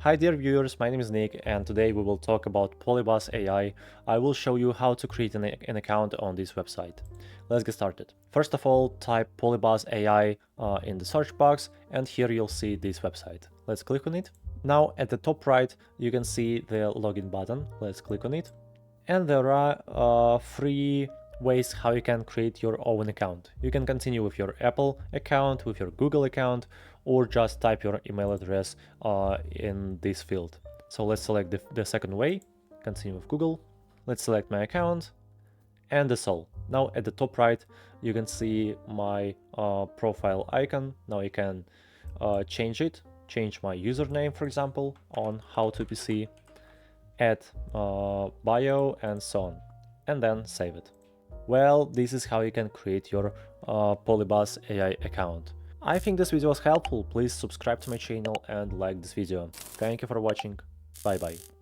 Hi dear viewers, my name is Nick and today we will talk about Polybuzz AI. I will show you how to create an account on this website. Let's get started. First of all, type Polybuzz AI in the search box and here you'll see this website. Let's click on it. Now at the top right you can see the login button. Let's click on it. And there are three ways how you can create your own account. You can continue with your Apple account, with your Google account, or just type your email address in this field. So let's select the second way, continue with Google. Let's select my account, and that's all. Now at the top right, you can see my profile icon. Now you can change it, change my username, for example, on How to PC, add bio, and so on, and then save it. Well, this is how you can create your Polybuzz AI account. I think this video was helpful. Please subscribe to my channel and like this video. Thank you for watching. Bye bye.